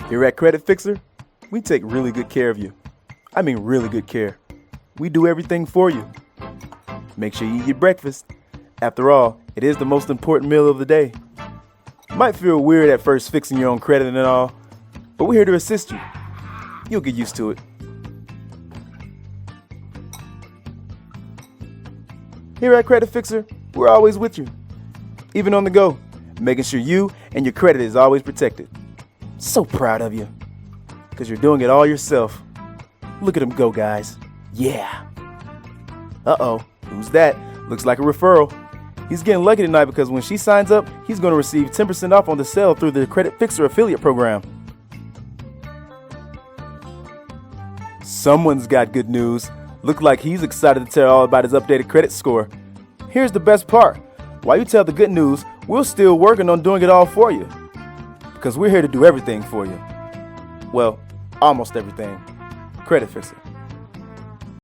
Here at Creditfixrr, we take really good care of you. I mean really good care. We do everything for you. Make sure you eat your breakfast. After all, it is the most important meal of the day. Might feel weird at first fixing your own credit and all, but we're here to assist you. You'll get used to it. Here at Creditfixrr, we're always with you, even on the go, making sure you and your credit is always protected. So proud of you, because you're doing it all yourself. Look at him go, guys. Yeah. Uh-oh, who's that? Looks like a referral. He's getting lucky tonight because when she signs up, he's going to receive 10% off on the sale through the Creditfixrr affiliate program. Someone's got good news. Look like he's excited to tell all about his updated credit score. Here's the best part. While you tell the good news, we're still working on doing it all for you. Because we're here to do everything for you. Well, almost everything. Creditfixrr.